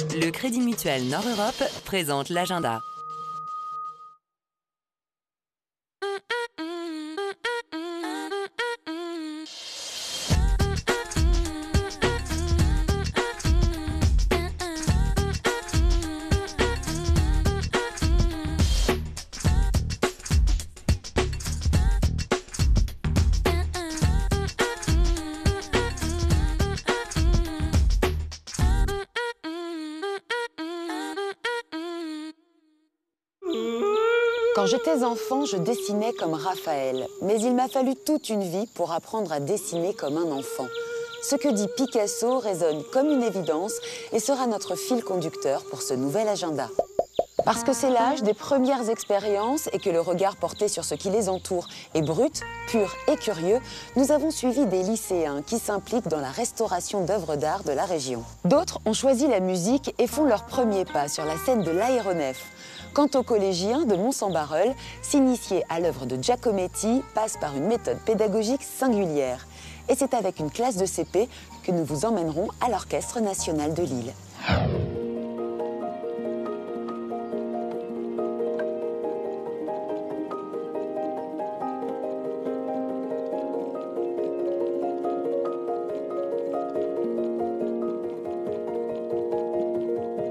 Le Crédit Mutuel Nord-Europe présente l'agenda. Quand j'étais enfant, je dessinais comme Raphaël, mais il m'a fallu toute une vie pour apprendre à dessiner comme un enfant. Ce que dit Picasso résonne comme une évidence et sera notre fil conducteur pour ce nouvel agenda. Parce que c'est l'âge des premières expériences et que le regard porté sur ce qui les entoure est brut, pur et curieux, nous avons suivi des lycéens qui s'impliquent dans la restauration d'œuvres d'art de la région. D'autres ont choisi la musique et font leurs premiers pas sur la scène de l'aéronef. Quant aux collégiens de Mont-Saint-Barreul, s'initier à l'œuvre de Giacometti passe par une méthode pédagogique singulière. Et c'est avec une classe de CP que nous vous emmènerons à l'Orchestre national de Lille.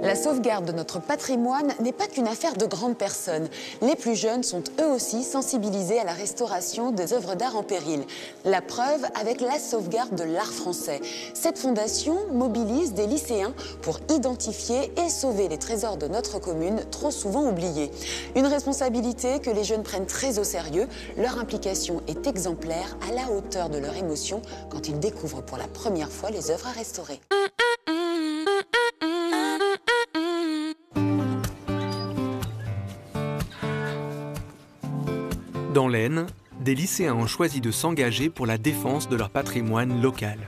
La sauvegarde de notre patrimoine n'est pas qu'une affaire de grandes personnes. Les plus jeunes sont eux aussi sensibilisés à la restauration des œuvres d'art en péril. La preuve avec la sauvegarde de l'art français. Cette fondation mobilise des lycéens pour identifier et sauver les trésors de notre commune, trop souvent oubliés. Une responsabilité que les jeunes prennent très au sérieux. Leur implication est exemplaire, à la hauteur de leur émotion quand ils découvrent pour la première fois les œuvres à restaurer. Dans l'Aisne, des lycéens ont choisi de s'engager pour la défense de leur patrimoine local.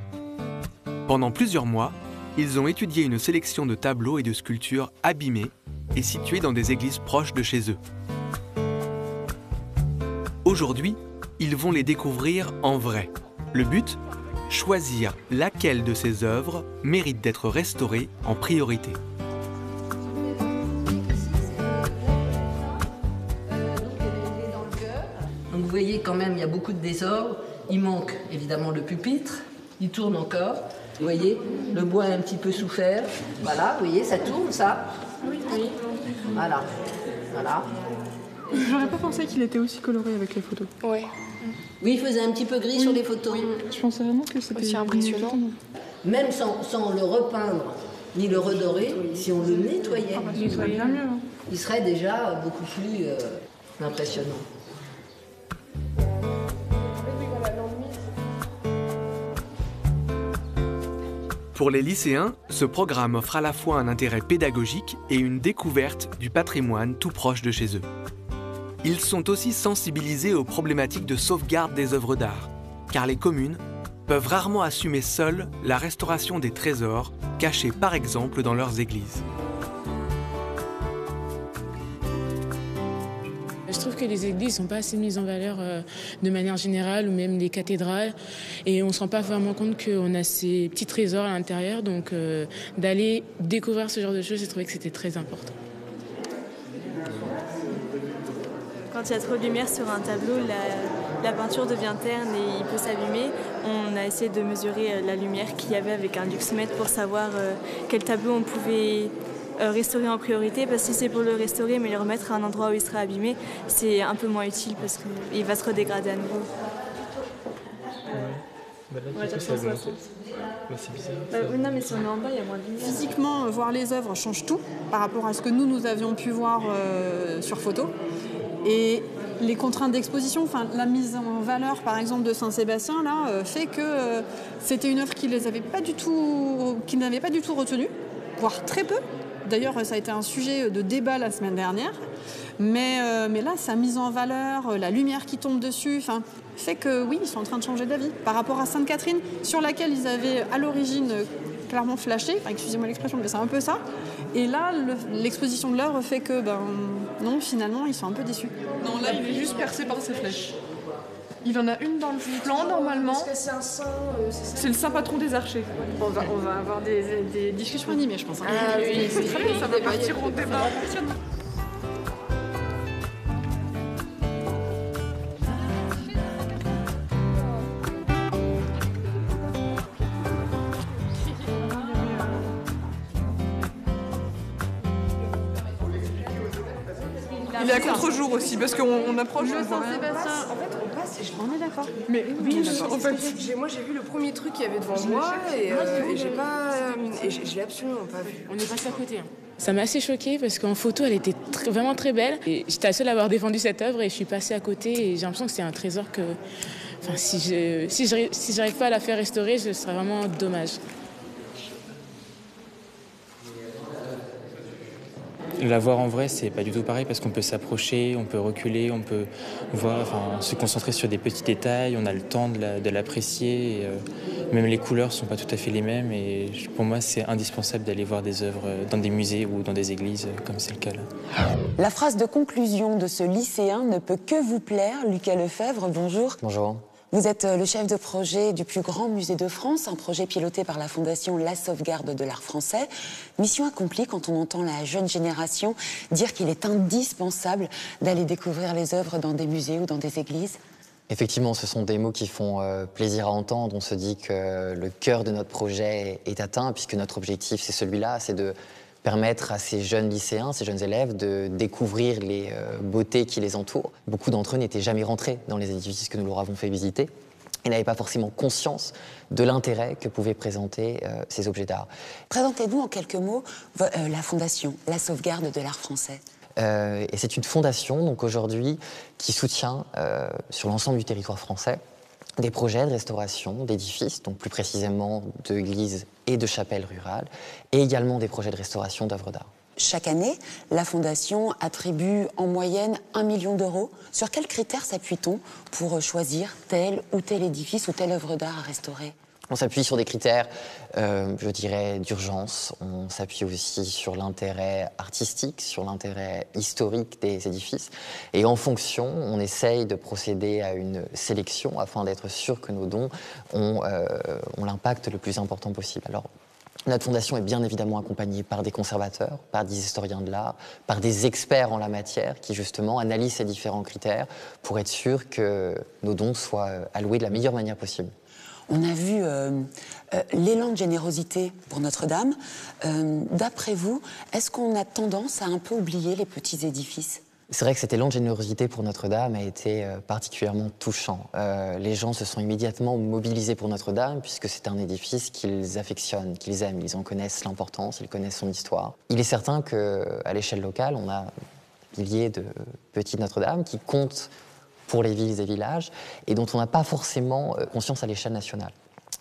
Pendant plusieurs mois, ils ont étudié une sélection de tableaux et de sculptures abîmés et situés dans des églises proches de chez eux. Aujourd'hui, ils vont les découvrir en vrai. Le but ? Choisir laquelle de ces œuvres mérite d'être restaurée en priorité. Vous voyez quand même, il y a beaucoup de désordre. Il manque évidemment le pupitre. Il tourne encore. Vous voyez, le bois est un petit peu souffert. Voilà, vous voyez, ça tourne, ça. Oui. Voilà. Voilà. J'aurais pas pensé qu'il était aussi coloré avec les photos. Ouais. Oui, il faisait un petit peu gris sur les photos. Oui. Je pensais vraiment que c'était aussi impressionnant. Même sans le repeindre ni le redorer, si on le nettoyait, Il serait bien mieux. il serait déjà beaucoup plus impressionnant. Pour les lycéens, ce programme offre à la fois un intérêt pédagogique et une découverte du patrimoine tout proche de chez eux. Ils sont aussi sensibilisés aux problématiques de sauvegarde des œuvres d'art, car les communes peuvent rarement assumer seules la restauration des trésors cachés par exemple dans leurs églises. Je trouve que les églises ne sont pas assez mises en valeur de manière générale, ou même les cathédrales. Et on ne se rend pas vraiment compte qu'on a ces petits trésors à l'intérieur. Donc d'aller découvrir ce genre de choses, j'ai trouvé que c'était très important. Quand il y a trop de lumière sur un tableau, la peinture devient terne et il peut s'abîmer. On a essayé de mesurer la lumière qu'il y avait avec un luxmètre pour savoir quel tableau on pouvait restaurer en priorité, parce que si c'est pour le restaurer mais le remettre à un endroit où il sera abîmé, c'est un peu moins utile parce qu'il va se redégrader à nouveau. C'est bizarre. Non, mais si on est en bas, il y a moins de lumière. Physiquement, voir les œuvres change tout par rapport à ce que nous avions pu voir sur photo. Et les contraintes d'exposition, enfin la mise en valeur par exemple de Saint-Sébastien là, fait que c'était une œuvre qu'ils n'avaient pas du tout retenue, voire très peu. D'ailleurs, ça a été un sujet de débat la semaine dernière. Mais là, sa mise en valeur, la lumière qui tombe dessus, fait que oui, ils sont en train de changer d'avis. Par rapport à Sainte-Catherine, sur laquelle ils avaient à l'origine clairement flashé, excusez-moi l'expression, mais c'est un peu ça. Et là, l'exposition de l'œuvre fait que, non, finalement, ils sont un peu déçus. Non, là, il est juste percé par ces flèches. Il en a une dans le flanc normalement. Parce que c'est un saint. C'est le saint patron des archers. On va avoir des discussions animées, je pense. Ah oui, c'est très bien, ça va partir au débat. Il est à contre-jour aussi, parce qu'on approche. Le on voit rien. Saint-Sébastien. En fait, on passe et on est d'accord. Mais oui, en fait. Moi j'ai vu le premier truc qu'il y avait devant moi et j'ai pas je l'ai absolument pas vu. On est passé à côté. Ça m'a assez choquée parce qu'en photo, elle était vraiment très belle. Et j'étais la seule à avoir défendu cette œuvre et je suis passée à côté et j'ai l'impression que c'est un trésor que... Enfin, si j'arrive pas à la faire restaurer, ce serait vraiment dommage. La voir en vrai, c'est pas du tout pareil parce qu'on peut s'approcher, on peut reculer, on peut voir, se concentrer sur des petits détails, on a le temps de l'apprécier. Même les couleurs sont pas tout à fait les mêmes et pour moi, c'est indispensable d'aller voir des œuvres dans des musées ou dans des églises, comme c'est le cas là. La phrase de conclusion de ce lycéen ne peut que vous plaire. Lucas Lefebvre, bonjour. Bonjour. Vous êtes le chef de projet du plus grand musée de France, un projet piloté par la Fondation La Sauvegarde de l'Art Français. Mission accomplie quand on entend la jeune génération dire qu'il est indispensable d'aller découvrir les œuvres dans des musées ou dans des églises. Effectivement, ce sont des mots qui font plaisir à entendre. On se dit que le cœur de notre projet est atteint, puisque notre objectif, c'est celui-là, c'est de permettre à ces jeunes lycéens, ces jeunes élèves, de découvrir les beautés qui les entourent. Beaucoup d'entre eux n'étaient jamais rentrés dans les édifices que nous leur avons fait visiter et n'avaient pas forcément conscience de l'intérêt que pouvaient présenter ces objets d'art. Présentez-nous en quelques mots la Fondation La Sauvegarde de l'Art Français. Et c'est une fondation, donc aujourd'hui, qui soutient sur l'ensemble du territoire français des projets de restauration d'édifices, donc plus précisément d'églises et de chapelles rurales, et également des projets de restauration d'œuvres d'art. Chaque année, la Fondation attribue en moyenne 1 million d'euros. Sur quels critères s'appuie-t-on pour choisir tel ou tel édifice ou telle œuvre d'art à restaurer ? On s'appuie sur des critères, je dirais, d'urgence. On s'appuie aussi sur l'intérêt artistique, sur l'intérêt historique des édifices. Et en fonction, on essaye de procéder à une sélection afin d'être sûr que nos dons ont l'impact le plus important possible. Alors, notre fondation est bien évidemment accompagnée par des conservateurs, par des historiens de l'art, par des experts en la matière qui justement analysent ces différents critères pour être sûr que nos dons soient alloués de la meilleure manière possible. On a vu l'élan de générosité pour Notre-Dame. D'après vous, est-ce qu'on a tendance à un peu oublier les petits édifices ? C'est vrai que cet élan de générosité pour Notre-Dame a été particulièrement touchant. Les gens se sont immédiatement mobilisés pour Notre-Dame puisque c'est un édifice qu'ils affectionnent, qu'ils aiment. Ils en connaissent l'importance, ils connaissent son histoire. Il est certain qu'à l'échelle locale, on a milliers de petites Notre-Dame qui comptent pour les villes et villages, et dont on n'a pas forcément conscience à l'échelle nationale.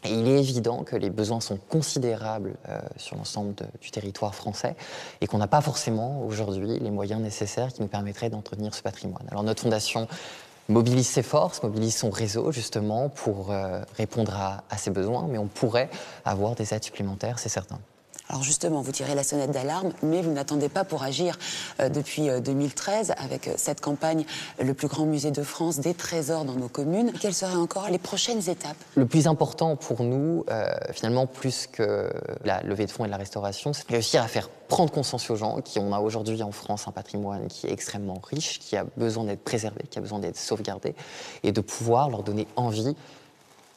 Et il est évident que les besoins sont considérables sur l'ensemble du territoire français, et qu'on n'a pas forcément aujourd'hui les moyens nécessaires qui nous permettraient d'entretenir ce patrimoine. Alors notre fondation mobilise ses forces, mobilise son réseau justement pour répondre à ces besoins, mais on pourrait avoir des aides supplémentaires, c'est certain. Alors justement, vous tirez la sonnette d'alarme, mais vous n'attendez pas pour agir depuis 2013 avec cette campagne « Le plus grand musée de France, des trésors dans nos communes ». Quelles seraient encore les prochaines étapes ? Le plus important pour nous, finalement, plus que la levée de fonds et de la restauration, c'est de réussir à faire prendre conscience aux gens qu'on a aujourd'hui en France un patrimoine qui est extrêmement riche, qui a besoin d'être préservé, qui a besoin d'être sauvegardé, et de pouvoir leur donner envie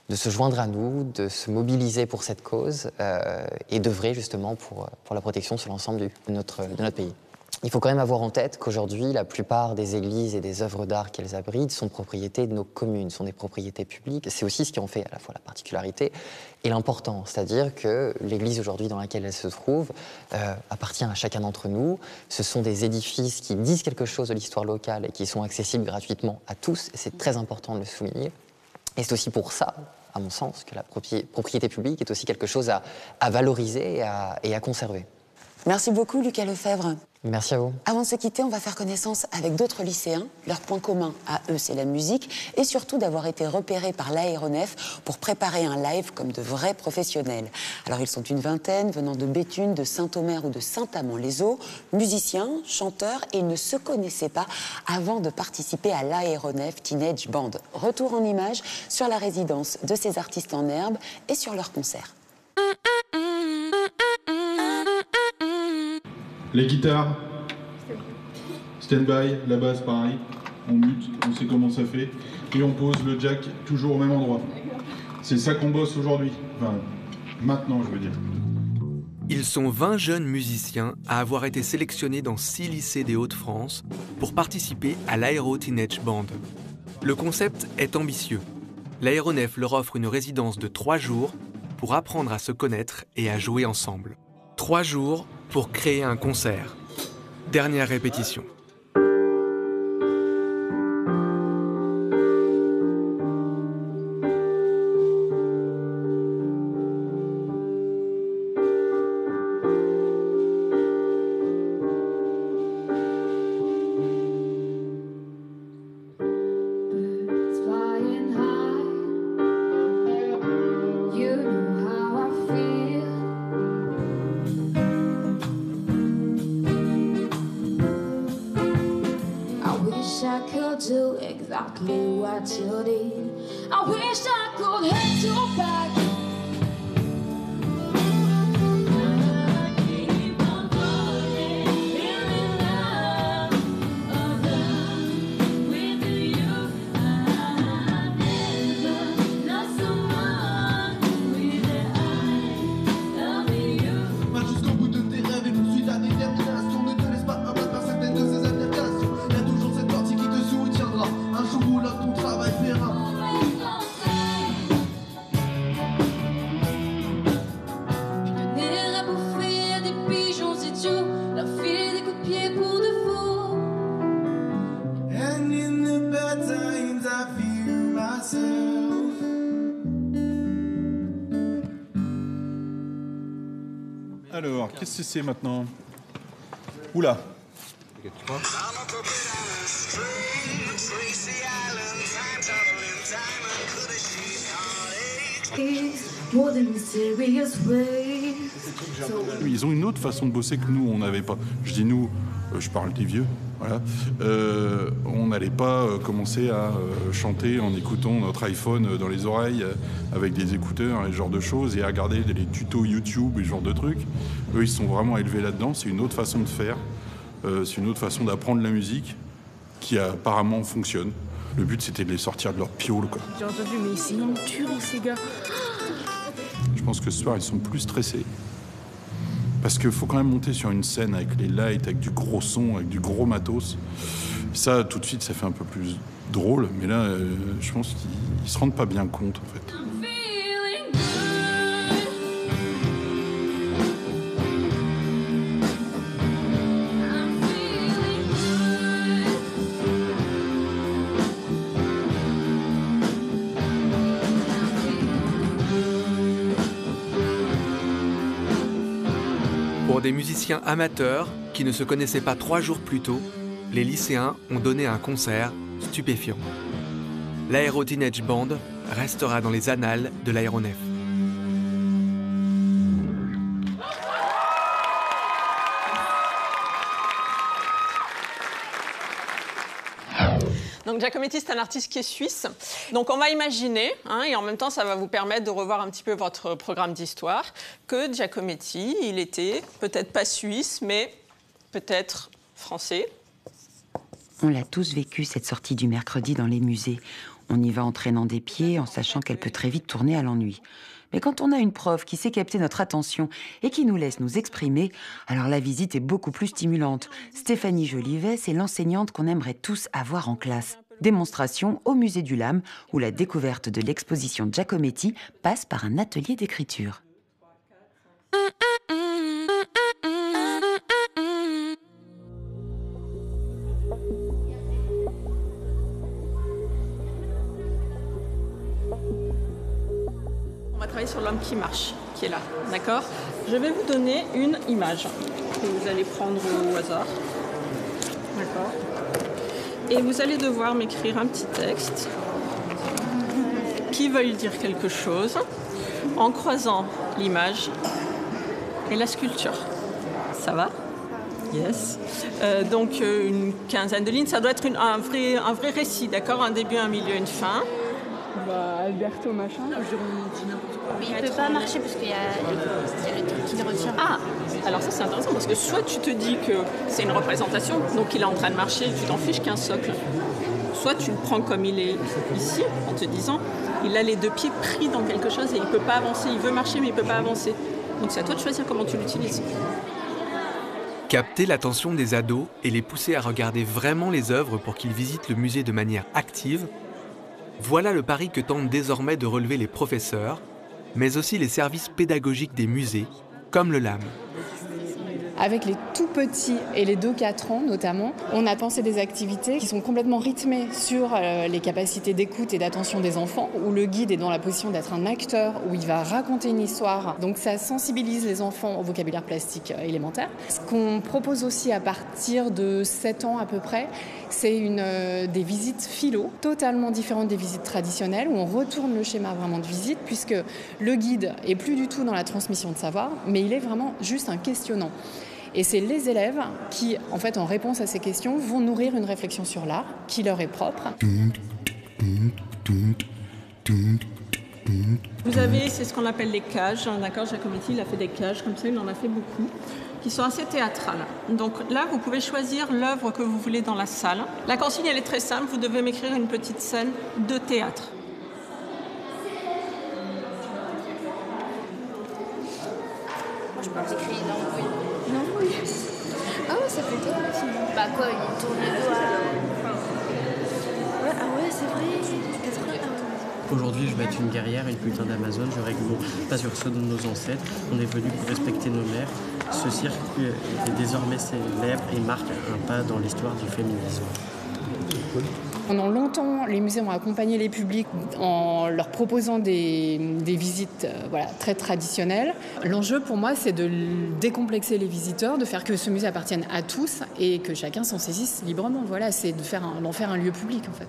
de se joindre à nous, de se mobiliser pour cette cause et d'œuvrer justement pour la protection sur l'ensemble de notre pays. Il faut quand même avoir en tête qu'aujourd'hui, la plupart des églises et des œuvres d'art qu'elles abritent sont propriétés de nos communes, sont des propriétés publiques. C'est aussi ce qui en fait à la fois la particularité et l'importance, c'est-à-dire que l'église aujourd'hui dans laquelle elle se trouve appartient à chacun d'entre nous. Ce sont des édifices qui disent quelque chose de l'histoire locale et qui sont accessibles gratuitement à tous, et c'est très important de le souligner. Et c'est aussi pour ça, à mon sens, que la propriété publique est aussi quelque chose à valoriser et à conserver. Merci beaucoup, Lucas Lefebvre. Merci à vous. Avant de se quitter, on va faire connaissance avec d'autres lycéens. Leur point commun à eux, c'est la musique et surtout d'avoir été repérés par l'aéronef pour préparer un live comme de vrais professionnels. Alors, ils sont une vingtaine, venant de Béthune, de Saint-Omer ou de Saint-Amand-les-Eaux, musiciens, chanteurs, et ils ne se connaissaient pas avant de participer à l'aéronef Teenage Band. Retour en images sur la résidence de ces artistes en herbe et sur leur concert. Les guitares, stand-by, la basse pareil, on mute, on sait comment ça fait, et on pose le jack toujours au même endroit. C'est ça qu'on bosse aujourd'hui, enfin maintenant je veux dire. Ils sont 20 jeunes musiciens à avoir été sélectionnés dans 6 lycées des Hauts-de-France pour participer à l'Aéro Teenage Band. Le concept est ambitieux. L'aéronef leur offre une résidence de 3 jours pour apprendre à se connaître et à jouer ensemble. 3 jours pour créer un concert. Dernière répétition. Do exactly what you did. I wish I could have you back. Alors, qu'est-ce que c'est maintenant? Oula. Ils ont une autre façon de bosser que nous, on n'avait pas. Je dis nous, je parle des vieux. Voilà. On n'allait pas commencer à chanter en écoutant notre iPhone dans les oreilles avec des écouteurs et ce genre de choses et à regarder les tutos YouTube et ce genre de trucs. Eux, ils sont vraiment élevés là-dedans. C'est une autre façon de faire. C'est une autre façon d'apprendre la musique qui apparemment fonctionne. Le but, c'était de les sortir de leur piole, quoi. J'ai entendu, mais c'est une tuerie, ces gars. Je pense que ce soir, ils sont plus stressés. Parce qu'il faut quand même monter sur une scène avec les lights, avec du gros son, avec du gros matos. Ça, tout de suite, ça fait un peu plus drôle. Mais là, je pense qu'ils se rendent pas bien compte, en fait. Pour des musiciens amateurs qui ne se connaissaient pas 3 jours plus tôt, les lycéens ont donné un concert stupéfiant. L'Aéro Teenage Band restera dans les annales de l'aéronef. Donc Giacometti, c'est un artiste qui est suisse. Donc on va imaginer, et en même temps ça va vous permettre de revoir un petit peu votre programme d'histoire, que Giacometti, il était peut-être pas suisse, mais peut-être français. On l'a tous vécu, cette sortie du mercredi dans les musées. On y va en traînant des pieds, en sachant qu'elle peut très vite tourner à l'ennui. Mais quand on a une prof qui sait capter notre attention et qui nous laisse nous exprimer, alors la visite est beaucoup plus stimulante. Stéphanie Jolivet, c'est l'enseignante qu'on aimerait tous avoir en classe. Démonstration au musée du Lam, où la découverte de l'exposition Giacometti passe par un atelier d'écriture. On va travailler sur l'homme qui marche, qui est là, d'accord ? Je vais vous donner une image que vous allez prendre au hasard. D'accord. Et vous allez devoir m'écrire un petit texte qui veuille dire quelque chose en croisant l'image et la sculpture. Ça va? Yes. Donc une quinzaine de lignes, ça doit être un vrai récit, d'accord? Un début, un milieu, une fin. Alberto machin. Mais il ne peut pas marcher parce qu'il y a le truc qui le retient. Ah, alors ça c'est intéressant parce que soit tu te dis que c'est une représentation, donc il est en train de marcher, tu t'en fiches qu'un socle. Soit tu le prends comme il est ici, en te disant, il a les deux pieds pris dans quelque chose et il ne peut pas avancer, il veut marcher mais il ne peut pas avancer. Donc c'est à toi de choisir comment tu l'utilises. Capter l'attention des ados et les pousser à regarder vraiment les œuvres pour qu'ils visitent le musée de manière active, voilà le pari que tentent désormais de relever les professeurs, mais aussi les services pédagogiques des musées, comme le LAM. Avec les tout petits et les 2-4 ans notamment, on a pensé des activités qui sont complètement rythmées sur les capacités d'écoute et d'attention des enfants, où le guide est dans la position d'être un acteur, où il va raconter une histoire. Donc ça sensibilise les enfants au vocabulaire plastique élémentaire. Ce qu'on propose aussi à partir de 7 ans à peu près, c'est des visites philo, totalement différentes des visites traditionnelles, où on retourne le schéma vraiment de visite, puisque le guide est plus du tout dans la transmission de savoir, mais il est vraiment juste un questionnant. Et c'est les élèves qui, en fait, en réponse à ces questions, vont nourrir une réflexion sur l'art qui leur est propre. Vous avez, c'est ce qu'on appelle les cages, d'accord? Giacometti, il a fait des cages comme ça, il en a fait beaucoup, qui sont assez théâtrales. Donc là, vous pouvez choisir l'œuvre que vous voulez dans la salle. La consigne, elle est très simple, vous devez m'écrire une petite scène de théâtre. Moi, je pense que j'écris une embrouille. Une embrouille? Ah ouais, ça fait théâtre. Bah quoi, il tourne le doigt. Ouais, ah ouais, c'est vrai. Aujourd'hui, je vais être une guerrière, une putain d'Amazon, je règle pas sur ceux de nos ancêtres. On est venu pour respecter nos mères. Ce cirque est désormais célèbre et marque un pas dans l'histoire du féminisme. Pendant longtemps, les musées ont accompagné les publics en leur proposant des visites très traditionnelles. L'enjeu pour moi, c'est de décomplexer les visiteurs, de faire que ce musée appartienne à tous et que chacun s'en saisisse librement. Voilà, c'est d'en faire un lieu public en fait.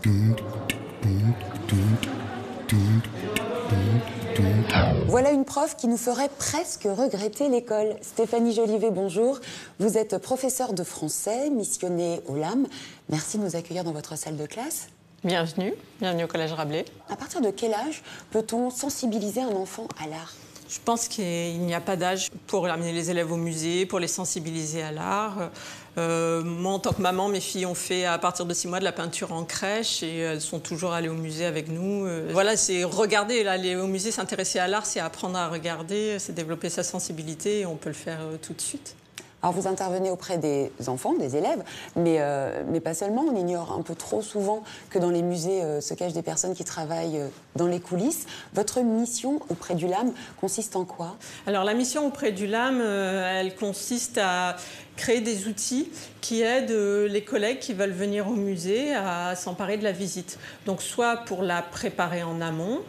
Voilà une prof qui nous ferait presque regretter l'école. Stéphanie Jolivet, bonjour. Vous êtes professeure de français, missionnée au LAM. Merci de nous accueillir dans votre salle de classe. Bienvenue au Collège Rabelais. À partir de quel âge peut-on sensibiliser un enfant à l'art ? Je pense qu'il n'y a pas d'âge pour amener les élèves au musée, pour les sensibiliser à l'art. Moi, en tant que maman, mes filles ont fait à partir de 6 mois de la peinture en crèche et elles sont toujours allées au musée avec nous. Voilà, c'est regarder, aller au musée, s'intéresser à l'art, c'est apprendre à regarder, c'est développer sa sensibilité et on peut le faire tout de suite. Alors vous intervenez auprès des enfants, des élèves, mais pas seulement. On ignore un peu trop souvent que dans les musées se cachent des personnes qui travaillent dans les coulisses. Votre mission auprès du LAM consiste en quoi ? Alors la mission auprès du LAM, elle consiste à créer des outils qui aident les collègues qui veulent venir au musée à s'emparer de la visite. Donc soit pour la préparer en amont,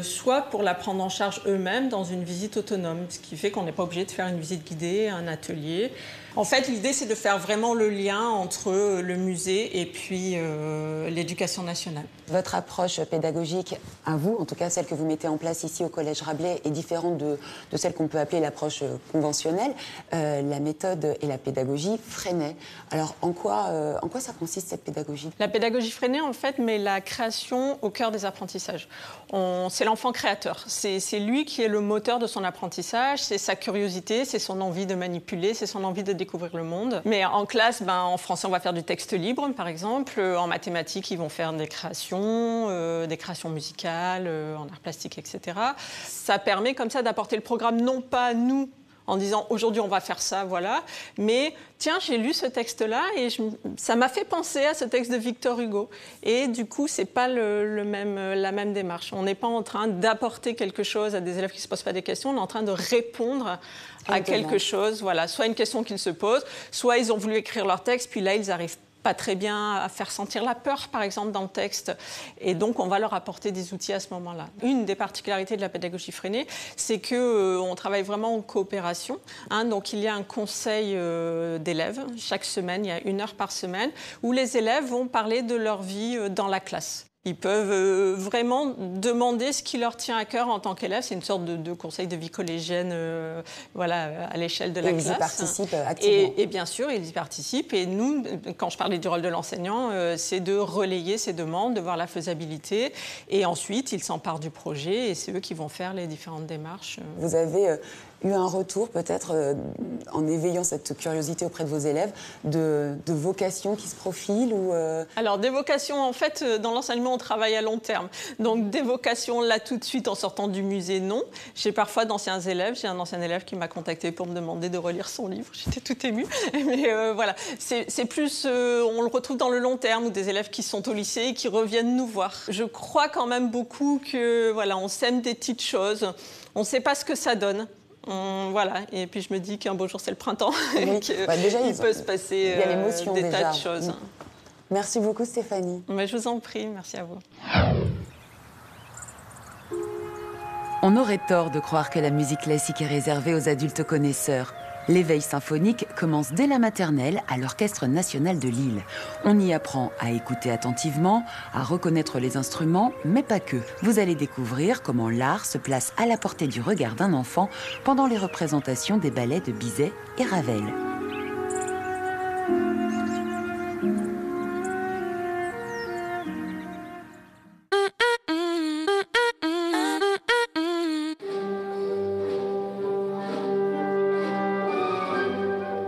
soit pour la prendre en charge eux-mêmes dans une visite autonome, ce qui fait qu'on n'est pas obligé de faire une visite guidée, un atelier. En fait, l'idée, c'est de faire vraiment le lien entre le musée et puis l'éducation nationale. Votre approche pédagogique, à vous, en tout cas celle que vous mettez en place ici au Collège Rabelais, est différente de celle qu'on peut appeler l'approche conventionnelle. La méthode et la pédagogie Freinet. Alors, en quoi ça consiste, cette pédagogie ? La pédagogie Freinet, en fait, met la création au cœur des apprentissages. C'est l'enfant créateur. C'est lui qui est le moteur de son apprentissage, c'est sa curiosité, c'est son envie de manipuler, c'est son envie de découvrir le monde. Mais en classe, en français, on va faire du texte libre, par exemple. En mathématiques, ils vont faire des créations musicales, en art plastique, etc. Ça permet comme ça d'apporter le programme, non pas nous, en disant aujourd'hui on va faire ça, voilà, mais tiens, j'ai lu ce texte-là et ça m'a fait penser à ce texte de Victor Hugo. Et du coup, c'est pas la même démarche. On n'est pas en train d'apporter quelque chose à des élèves qui ne se posent pas des questions, on est en train de répondre à quelque chose, voilà, soit une question qu'ils se posent, soit ils ont voulu écrire leur texte, puis là ils arrivent pas très bien à faire sentir la peur, par exemple, dans le texte. Et donc, on va leur apporter des outils à ce moment-là. Une des particularités de la pédagogie freinée, c'est qu'on travaille vraiment en coopération. Donc, il y a un conseil d'élèves. Chaque semaine, il y a 1 heure par semaine, où les élèves vont parler de leur vie dans la classe. Ils peuvent vraiment demander ce qui leur tient à cœur en tant qu'élève. C'est une sorte de conseil de vie collégienne à l'échelle de la classe. Ils y participent activement. Et bien sûr, ils y participent. Et nous, quand je parlais du rôle de l'enseignant, c'est de relayer ces demandes, de voir la faisabilité. Et ensuite, ils s'emparent du projet et c'est eux qui vont faire les différentes démarches. Vous avez eu un retour peut-être en éveillant cette curiosité auprès de vos élèves de vocations qui se profilent ou Alors des vocations, en fait, dans l'enseignement, on travaille à long terme. Donc des vocations là tout de suite en sortant du musée, non. J'ai parfois d'anciens élèves, j'ai un ancien élève qui m'a contacté pour me demander de relire son livre. J'étais toute émue. Mais voilà, c'est plus, on le retrouve dans le long terme, ou des élèves qui sont au lycée et qui reviennent nous voir. Je crois quand même beaucoup que voilà, on sème des petites choses, on ne sait pas ce que ça donne. Voilà, et puis je me dis qu'un beau jour c'est le printemps, oui. Il peut se passer des tas de choses. Merci beaucoup Stéphanie. Mais je vous en prie, merci à vous. On aurait tort de croire que la musique classique est réservée aux adultes connaisseurs. L'éveil symphonique commence dès la maternelle à l'Orchestre national de Lille. On y apprend à écouter attentivement, à reconnaître les instruments, mais pas que. Vous allez découvrir comment l'art se place à la portée du regard d'un enfant pendant les représentations des ballets de Bizet et Ravel.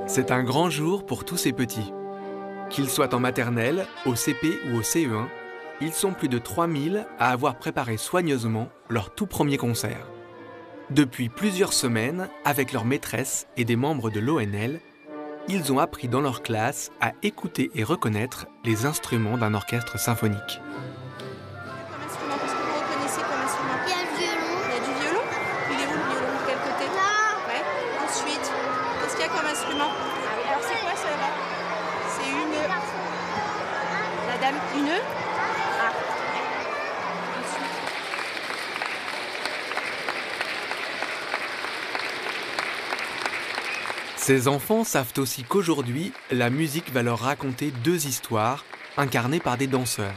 C'est un grand jour pour tous ces petits. Qu'ils soient en maternelle, au CP ou au CE1, ils sont plus de 3000 à avoir préparé soigneusement leur tout premier concert. Depuis plusieurs semaines, avec leur maîtresse et des membres de l'ONL, ils ont appris dans leur classe à écouter et reconnaître les instruments d'un orchestre symphonique. Ces enfants savent aussi qu'aujourd'hui, la musique va leur raconter 2 histoires incarnées par des danseurs.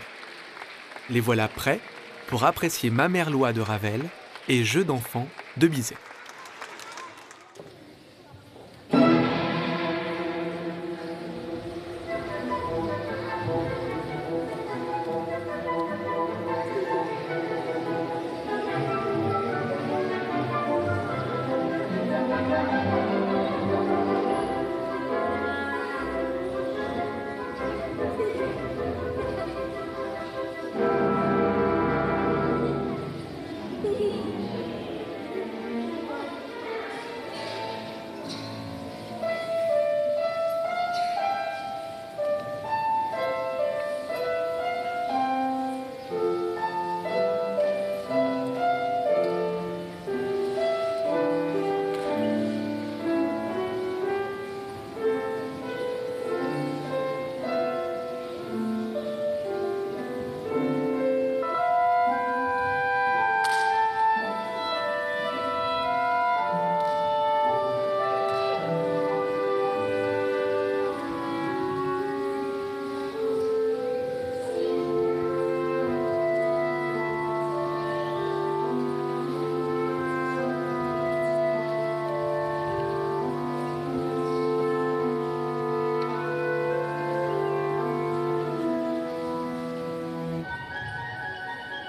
Les voilà prêts pour apprécier Ma mère Loi de Ravel et Jeux d'enfants de Bizet.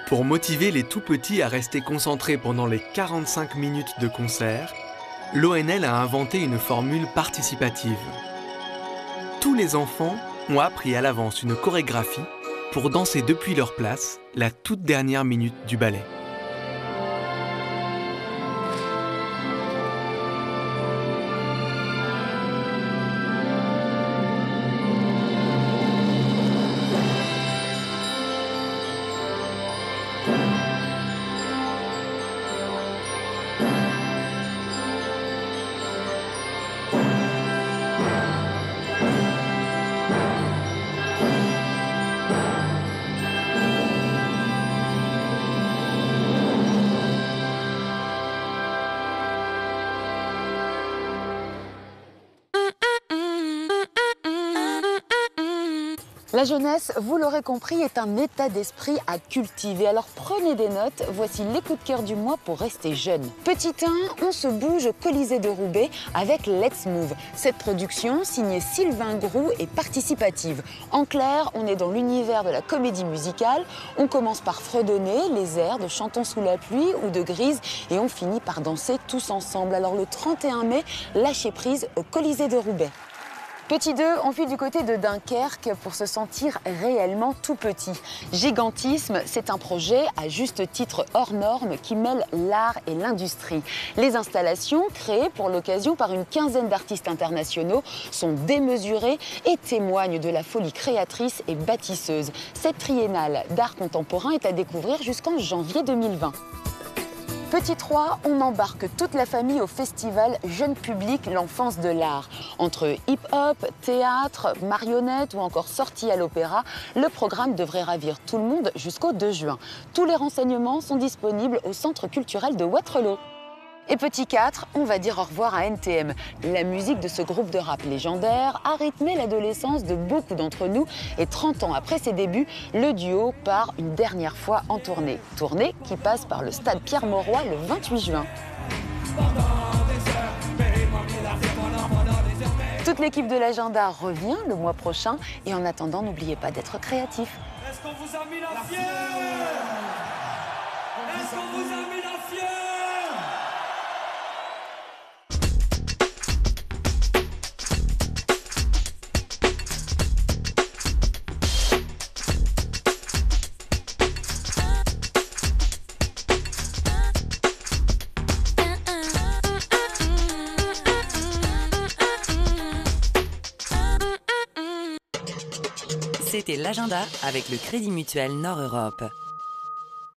Pour motiver les tout-petits à rester concentrés pendant les 45 minutes de concert, l'ONL a inventé une formule participative. Tous les enfants ont appris à l'avance une chorégraphie pour danser depuis leur place la toute dernière minute du ballet. La jeunesse, vous l'aurez compris, est un état d'esprit à cultiver. Alors prenez des notes, voici les coups de cœur du mois pour rester jeune. Petit 1, on se bouge au Colisée de Roubaix avec Let's Move. Cette production, signée Sylvain Groux, est participative. En clair, on est dans l'univers de la comédie musicale. On commence par fredonner les airs de Chantons sous la pluie ou de Grise et on finit par danser tous ensemble. Alors le 31 mai, lâchez prise au Colisée de Roubaix. Petit 2, on file du côté de Dunkerque pour se sentir réellement tout petit. Gigantisme, c'est un projet à juste titre hors norme qui mêle l'art et l'industrie. Les installations, créées pour l'occasion par une quinzaine d'artistes internationaux, sont démesurées et témoignent de la folie créatrice et bâtisseuse. Cette triennale d'art contemporain est à découvrir jusqu'en janvier 2020. Petit 3, on embarque toute la famille au festival Jeune Public, l'enfance de l'art. Entre hip-hop, théâtre, marionnettes ou encore sorties à l'opéra, le programme devrait ravir tout le monde jusqu'au 2 juin. Tous les renseignements sont disponibles au Centre culturel de Wattrelos. Et petit 4, on va dire au revoir à NTM. La musique de ce groupe de rap légendaire a rythmé l'adolescence de beaucoup d'entre nous et 30 ans après ses débuts, le duo part une dernière fois en tournée. Tournée qui passe par le stade Pierre-Mauroy le 28 juin. Toute l'équipe de l'agenda revient le mois prochain et en attendant, n'oubliez pas d'être créatif. Est-ce qu'on vous a mis la fièvre? Est-ce qu'on vous a mis la fièvre? C'était l'agenda avec le Crédit Mutuel Nord Europe.